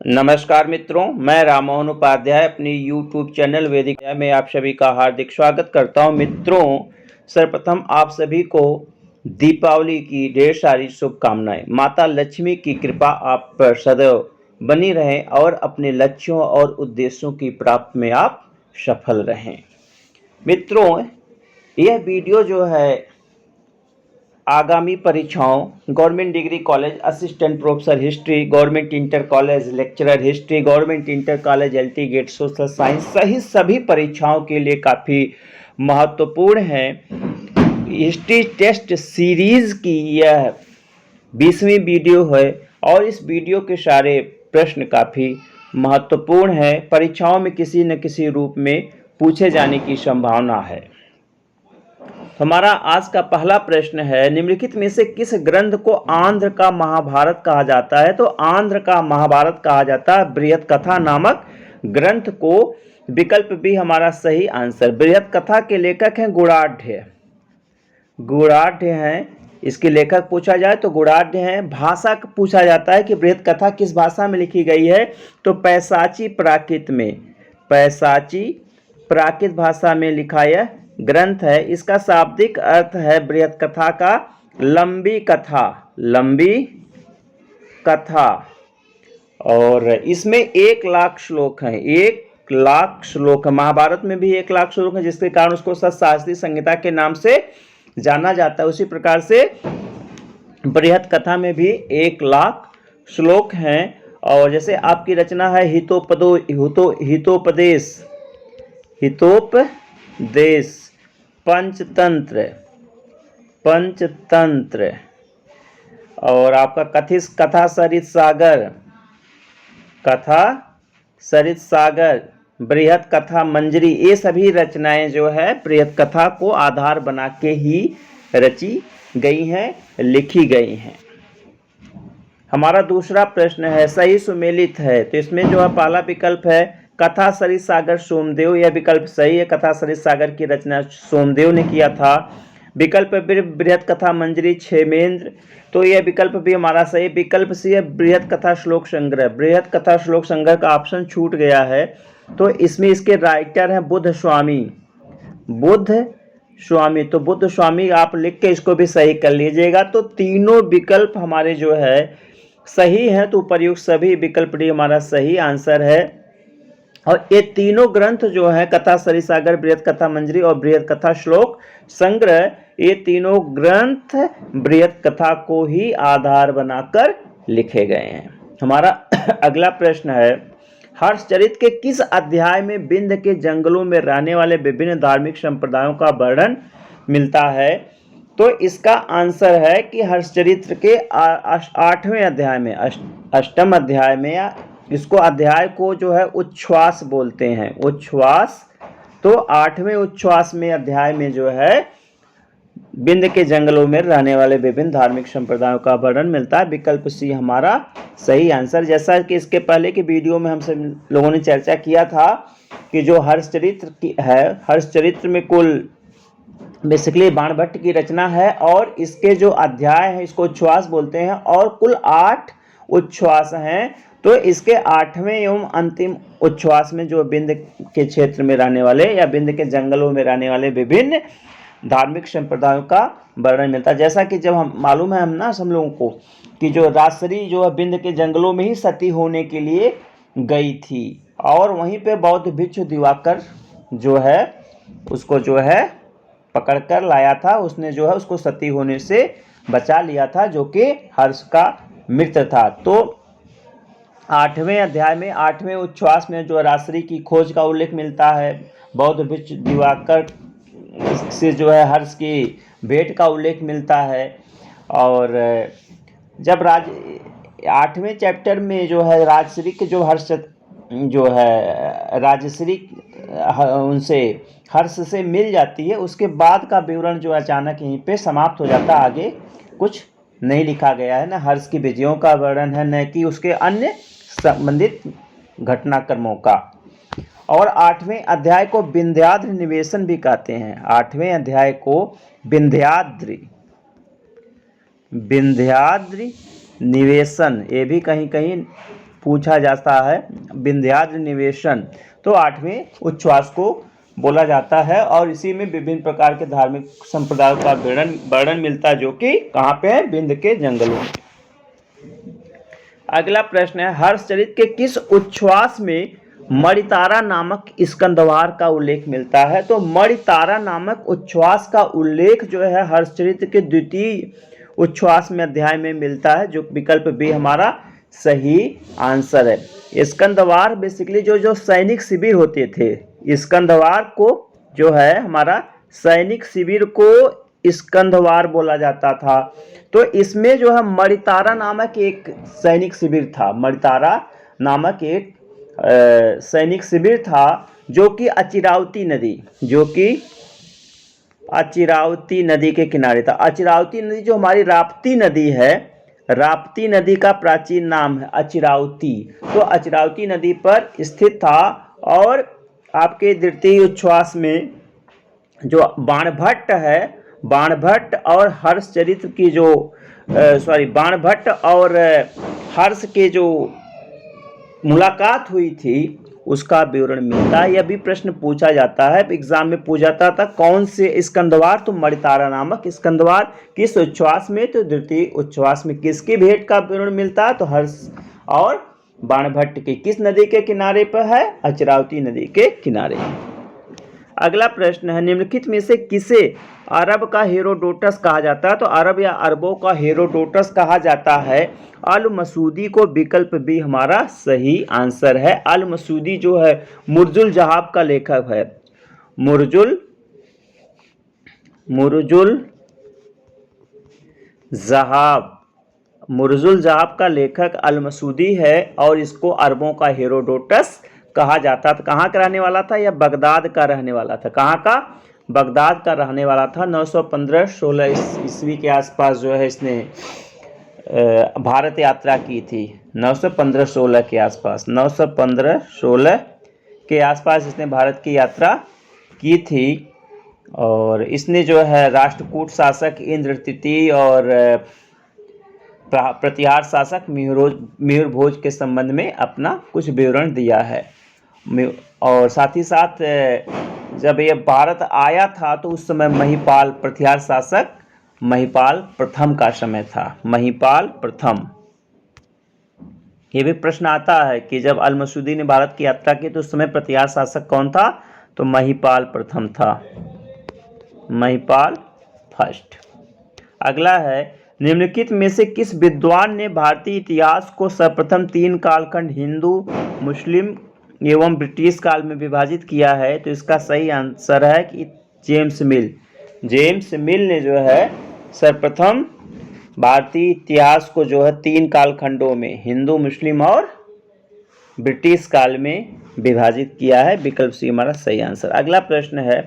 नमस्कार मित्रों, मैं राममोहन उपाध्याय अपनी YouTube चैनल वैदिक में आप सभी का हार्दिक स्वागत करता हूं। मित्रों, सर्वप्रथम आप सभी को दीपावली की ढेर सारी शुभकामनाएं। माता लक्ष्मी की कृपा आप पर सदैव बनी रहे और अपने लक्ष्यों और उद्देश्यों की प्राप्ति में आप सफल रहें। मित्रों, यह वीडियो जो है आगामी परीक्षाओं government degree college assistant professor history, government inter college lecturer history, government inter college LT gate social science सहित सभी परीक्षाओं के लिए काफ़ी महत्वपूर्ण है। हिस्ट्री टेस्ट सीरीज की यह 20वीं वीडियो है और इस वीडियो के सारे प्रश्न काफ़ी महत्वपूर्ण है। परीक्षाओं में किसी न किसी रूप में पूछे जाने की संभावना है। हमारा आज का पहला प्रश्न है, निम्नलिखित में से किस ग्रंथ को आंध्र का महाभारत कहा जाता है? तो आंध्र का महाभारत कहा जाता है बृहत कथा नामक ग्रंथ को। विकल्प भी हमारा सही आंसर। बृहत कथा के लेखक हैं गुणाढ़। गुणाढ़ हैं इसके लेखक पूछा जाए तो गुणाढ़ हैं। भाषा पूछा जाता है कि बृहत कथा किस भाषा में लिखी गई है? तो पैशाची प्राकृत में, पैशाची प्राकृत भाषा में लिखा यह ग्रंथ है। इसका शाब्दिक अर्थ है बृहत कथा का लंबी कथा, लंबी कथा। और इसमें 1,00,000 श्लोक हैं, 1,00,000 श्लोक है। महाभारत में भी 1,00,000 श्लोक है, जिसके कारण उसको सतशास्त्री संहिता के नाम से जाना जाता है। उसी प्रकार से बृहत कथा में भी 1,00,000 श्लोक हैं। और जैसे आपकी रचना है हितोपदेश, हितोपदेश, पंचतंत्र, पंचतंत्र, और आपका कथा सरित सागर, कथा सरित सागर, बृहत कथा मंजरी, ये सभी रचनाएं जो है बृहत कथा को आधार बना के ही रची गई हैं, लिखी गई हैं। हमारा दूसरा प्रश्न है, सही सुमेलित है? तो इसमें जो है पहला विकल्प है कथा सरित सागर सोमदेव, यह विकल्प सही है। कथा सरित सागर की रचना सोमदेव ने किया था। विकल्प बृहत कथा मंजरी क्षेमेंद्र, तो यह विकल्प भी हमारा सही। विकल्प सी है बृहत कथा श्लोक संग्रह, बृहत कथा श्लोक संग्रह का ऑप्शन छूट गया है। तो इसमें इसके राइटर हैं बुद्ध स्वामी, बुद्ध स्वामी। तो बुद्ध स्वामी आप लिख के इसको भी सही कर लीजिएगा। तो तीनों विकल्प हमारे जो है सही हैं, तो प्रयुक्त सभी विकल्प डी हमारा सही आंसर है। और ये तीनों ग्रंथ जो है कथा सरित सागर, बृहत कथा मंजरी और बृहत कथा श्लोक संग्रह, ये तीनों ग्रंथ बृहत कथा को ही आधार बनाकर लिखे गए हैं। हमारा अगला प्रश्न है, हर्षचरित के किस अध्याय में विंध्य के जंगलों में रहने वाले विभिन्न धार्मिक संप्रदायों का वर्णन मिलता है? तो इसका आंसर है कि हर्षचरित्र के 8वें अध्याय में, अष्टम अध्याय में, या इसको अध्याय को जो है उच्छ्वास बोलते हैं, उच्छ्वास। तो 8वें उच्छ्वास में अध्याय में जो है विंध्य के जंगलों में रहने वाले विभिन्न धार्मिक संप्रदायों का वर्णन मिलता है। विकल्प सी हमारा सही आंसर। जैसा कि इसके पहले के वीडियो में हम सब लोगों ने चर्चा किया था कि जो हर्षचरित्र है, हर्षचरित्र में कुल बेसिकली बाणभट्ट की रचना है और इसके जो अध्याय हैं इसको उच्छ्वास बोलते हैं और कुल 8 उच्छ्वास हैं। तो इसके 8वें एवं अंतिम उच्छ्वास में जो विंध्य के क्षेत्र में रहने वाले या विंध्य के जंगलों में रहने वाले विभिन्न धार्मिक संप्रदायों का वर्णन मिलता है। जैसा कि जब हम मालूम है हम लोगों को कि जो राजश्री जो है विंध्य के जंगलों में ही सती होने के लिए गई थी और वहीं पे बौद्ध भिक्षु दिवाकर जो है उसको जो है पकड़कर लाया था। उसने जो है उसको सती होने से बचा लिया था, जो कि हर्ष का मित्र था। तो 8वें अध्याय में 8वें उच्छ्वास में जो राजश्री की खोज का उल्लेख मिलता है, बौद्ध भिक्षु दिवाकर से जो है हर्ष की भेंट का उल्लेख मिलता है। और जब 8वें चैप्टर में जो है राजश्री के जो हर्ष जो है राजश्री उनसे हर्ष से मिल जाती है, उसके बाद का विवरण जो अचानक यहीं पे समाप्त हो जाता है। आगे कुछ नहीं लिखा गया है, न हर्ष की विजयों का वर्णन है, न कि उसके अन्य संबंधित घटनाक्रमों का। और 8वें अध्याय को विंध्याद्रि निवेशन भी कहते हैं। 8वें अध्याय को विंध्याद्रि निवेशन, ये भी कहीं कहीं पूछा जाता है विंध्याद्रि निवेशन, तो 8वें उच्छ्वास को बोला जाता है और इसी में विभिन्न प्रकार के धार्मिक संप्रदायों का वर्णन मिलता है, जो कि कहाँ पे है, विंध्य के जंगलों में। अगला प्रश्न है, हर्षचरित के किस उच्छ्वास में मणितारा नामक स्कंदवार का उल्लेख मिलता है? तो मणितारा नामक उच्छ्वास का उल्लेख जो है हर्षचरित के द्वितीय उच्छ्वास में अध्याय में मिलता है, जो विकल्प बी हमारा सही आंसर है। स्कंदवार बेसिकली जो सैनिक शिविर होते थे, स्कंदवार को जो है हमारा सैनिक शिविर को स्कंदवार बोला जाता था। तो इसमें जो है मणितारा नामक एक सैनिक शिविर था, मणितारा नामक एक सैनिक शिविर था, जो कि अचिरावती नदी के किनारे था। अचिरावती नदी जो हमारी राप्ती नदी है, राप्ती नदी का प्राचीन नाम है अचिरावती, तो अचिरावती नदी पर स्थित था। और आपके द्वितीय उच्छ्वास में जो बाणभट्ट है, बाणभट्ट और हर्षचरित की जो बाणभट्ट और हर्ष के जो मुलाकात हुई थी उसका विवरण मिलता है। यह भी प्रश्न पूछा जाता है, एग्जाम में पूछा जाता था कौन से स्कंदवार, तो मणितारा नामक स्कंदवार किस उच्छ्वास में, तो द्वितीय उच्छ्वास में। किसकी भेंट का विवरण मिलता है, तो हर्ष और बाणभट्ट की। किस नदी के किनारे पर है, अचिरावती नदी के किनारे। अगला प्रश्न है, निम्नलिखित में से किसे अरब का हेरोडोटस कहा जाता है? तो अरब या अरबों का हेरोडोटस कहा जाता है अल मसूदी को, विकल्प बी हमारा सही आंसर है। अल मसूदी जो है मुर्जुल जहाब का लेखक है, मुर्जुल जहाब का लेखक अल मसूदी है और इसको अरबों का हेरोडोटस कहा जाता था। कहाँ का रहने वाला था, यह बगदाद का रहने वाला था। कहाँ का, बगदाद का रहने वाला था। 915-16 ईस्वी के आसपास जो है इसने भारत यात्रा की थी। 915-16 के आसपास, 915-16 के आसपास इसने भारत की यात्रा की थी। और इसने जो है राष्ट्रकूट शासक इंद्र तृतीय और प्रतिहार शासक मिहिर भोज के संबंध में अपना कुछ विवरण दिया है। और साथ ही साथ जब यह भारत आया था तो उस समय महिपाल, प्रतिहार शासक महिपाल प्रथम का समय था, महिपाल प्रथम। ये भी प्रश्न आता है कि जब अल मसूदी ने भारत की यात्रा की तो उस समय प्रतिहार शासक कौन था, तो महिपाल प्रथम था, महिपाल फर्स्ट। अगला है, निम्नलिखित में से किस विद्वान ने भारतीय इतिहास को सर्वप्रथम 3 कालखंड हिंदू, मुस्लिम एवं ब्रिटिश काल में विभाजित किया है? तो इसका सही आंसर है कि जेम्स मिल। जेम्स मिल ने जो है सर्वप्रथम भारतीय इतिहास को जो है 3 कालखंडों में, हिंदू, मुस्लिम और ब्रिटिश काल में विभाजित किया है। विकल्प सी हमारा सही आंसर। अगला प्रश्न है,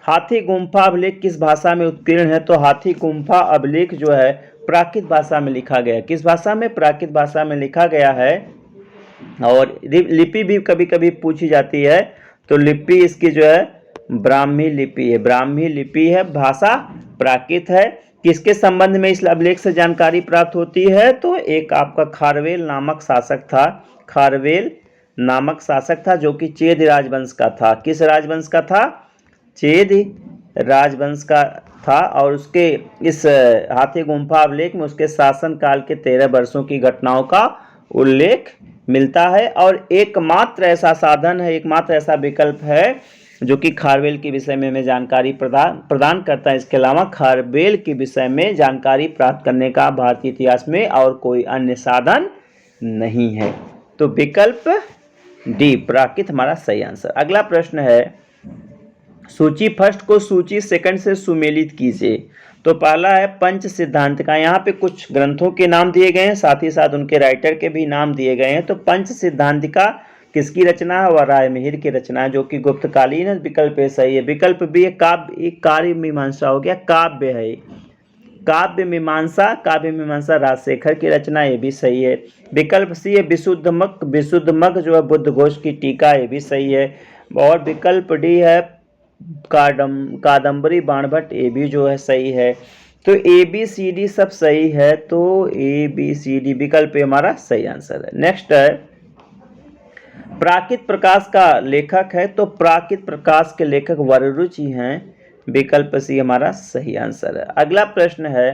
हाथी गुम्फा अभिलेख किस भाषा में उत्कीर्ण है? तो हाथी गुम्फा अभिलेख जो है प्राकृत भाषा में लिखा गया है। किस भाषा में? प्राकृत भाषा में लिखा गया है। और लिपि भी कभी कभी पूछी जाती है, तो लिपि इसकी जो है ब्राह्मी लिपि है, ब्राह्मी लिपि है, भाषा प्राकृत है। किसके संबंध में इस अभिलेख से जानकारी प्राप्त होती है? तो एक आपका खारवेल नामक शासक था, खारवेल नामक शासक था जो कि चेद राजवंश का था। किस राजवंश का था? चेद राजवंश का था। और उसके इस हाथी गुम्फा अभिलेख में उसके शासन काल के 13 वर्षों की घटनाओं का उल्लेख मिलता है। और एकमात्र ऐसा साधन है, एकमात्र ऐसा विकल्प है जो कि खारवेल के विषय में हमें जानकारी प्रदान करता है। इसके अलावा खारवेल के विषय में जानकारी प्राप्त करने का भारतीय इतिहास में और कोई अन्य साधन नहीं है। तो विकल्प डी प्राकृत हमारा सही आंसर। अगला प्रश्न है, सूची फर्स्ट को सूची सेकंड से सुमेलित कीजिए। तो पहला है पंच सिद्धांत का। यहाँ पे कुछ ग्रंथों के नाम दिए गए हैं, साथ ही साथ उनके राइटर के भी नाम दिए गए हैं। तो पंच सिद्धांतिका किसकी रचना है? वह राय मिहिर की रचना है जो कि गुप्तकालीन है। विकल्प ए सही है। विकल्प बी है काव्य, एक कार्य मीमांसा हो गया, काव्य है, काव्य मीमांसा राजशेखर की रचना, ये भी सही है। विकल्प सी है विशुद्ध मग जो है बुद्ध घोष की टीका, ये भी सही है। और विकल्प डी है कादम्बरी बाणभट्ट, ये भी जो है सही है। तो ए बी सी डी सब सही है, तो ए बी सी डी विकल्प हमारा सही आंसर है। नेक्स्ट है, प्राकृत प्रकाश का लेखक है तो प्राकृत प्रकाश के लेखक वररुचि हैं। विकल्प सी हमारा सही आंसर है। अगला प्रश्न है,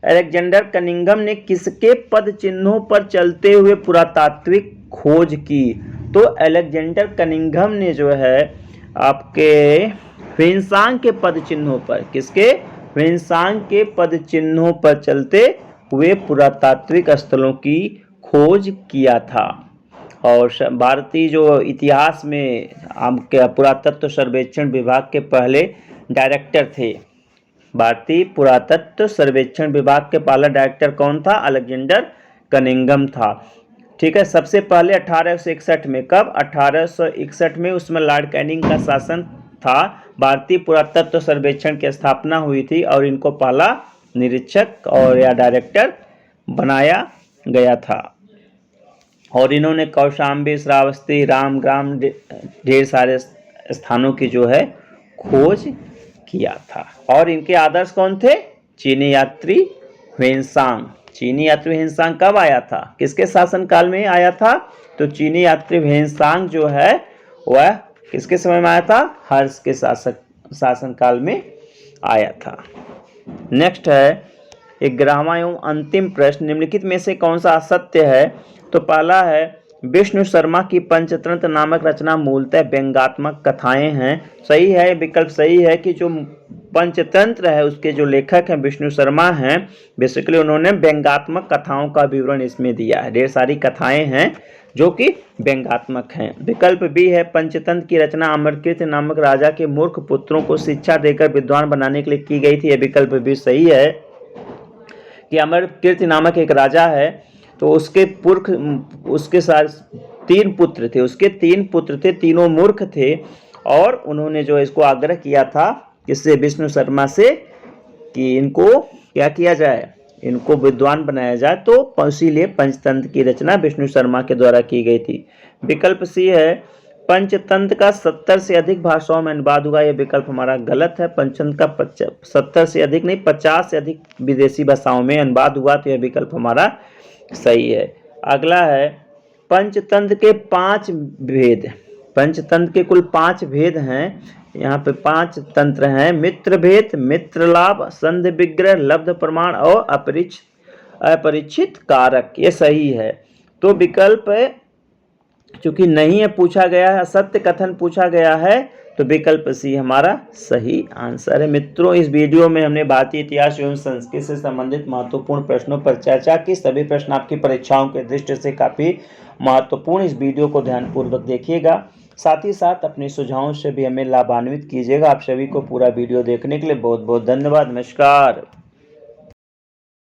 अलेक्जेंडर कनिंघम ने किसके पद चिन्हों पर चलते हुए पुरातात्विक खोज की? तो अलेक्जेंडर कनिंघम ने जो है आपके ह्वेनसांग के पद चिन्हों पर, किसके? ह्वेनसांग के पद चिन्हों पर चलते हुए पुरातात्विक स्थलों की खोज किया था। और भारतीय जो इतिहास में आपके पुरातत्व सर्वेक्षण विभाग के पहले डायरेक्टर थे। भारतीय पुरातत्व सर्वेक्षण विभाग के पहला डायरेक्टर कौन था? अलेक्जेंडर कनिंघम था। ठीक है, सबसे पहले 1861 में, कब? 1861 में, उसमें लॉर्ड कैनिंग का शासन था। भारतीय पुरातत्व सर्वेक्षण की स्थापना हुई थी और इनको पहला निरीक्षक और या डायरेक्टर बनाया गया था। और इन्होंने कौशाम्बी, श्रावस्ती, रामग्राम, ढेर सारे स्थानों की जो है खोज किया था। और इनके आदर्श कौन थे? चीनी यात्री ह्वेनसांग। चीनी यात्री ह्वेनसांग कब आया था? किसके शासनकाल में आया था? तो चीनी यात्री ह्वेनसांग जो है वह किसके समय में आया था? हर्ष के शासनकाल में आया था। नेक्स्ट है 11वां एवं अंतिम प्रश्न, निम्नलिखित में से कौन सा असत्य है? तो पहला है, विष्णु शर्मा की पंचतंत्र नामक रचना मूलतः व्यंग्यात्मक कथाएं हैं। सही है, विकल्प सही है कि जो पंचतंत्र है उसके जो लेखक हैं विष्णु शर्मा हैं, बेसिकली उन्होंने व्यंग्यात्मक कथाओं का विवरण इसमें दिया है। ढेर सारी कथाएं हैं जो कि व्यंग्यात्मक हैं। विकल्प बी है, पंचतंत्र की रचना अमरकीर्ति नामक राजा के मूर्ख पुत्रों को शिक्षा देकर विद्वान बनाने के लिए की गई थी। यह विकल्प भी सही है कि अमरकीर्ति नामक एक राजा है, तो उसके साथ 3 पुत्र थे, उसके 3 पुत्र थे, तीनों मूर्ख थे और उन्होंने जो इसको आग्रह किया था किससे? विष्णु शर्मा से, कि इनको क्या किया जाए, इनको विद्वान बनाया जाए। तो इसीलिए पंचतंत्र की रचना विष्णु शर्मा के द्वारा की गई थी। विकल्प सी है, पंचतंत्र का 70 से अधिक भाषाओं में अनुवाद हुआ। यह विकल्प हमारा गलत है। पंचतंत्र का 70 से अधिक नहीं, 50 से अधिक विदेशी भाषाओं में अनुवाद हुआ, तो यह विकल्प हमारा सही है। अगला है, पंचतंत्र के 5 भेद, पंचतंत्र के कुल 5 भेद हैं। यहाँ पे 5 तंत्र हैं, मित्र भेद, मित्र लाभ, संधि विग्रह, लब्ध प्रमाण और अपरिचित कारक। ये सही है। तो विकल्प चूंकि नहीं है पूछा गया है, असत्य कथन पूछा गया है, तो विकल्प सी हमारा सही आंसर है। मित्रों, इस वीडियो में हमने भारतीय इतिहास एवं संस्कृति से संबंधित महत्वपूर्ण प्रश्नों पर चर्चा की। सभी प्रश्न आपकी परीक्षाओं के दृष्टि से काफी महत्वपूर्ण। इस वीडियो को ध्यानपूर्वक देखिएगा, साथ ही साथ अपने सुझावों से भी हमें लाभान्वित कीजिएगा। आप सभी को पूरा वीडियो देखने के लिए बहुत बहुत धन्यवाद। नमस्कार।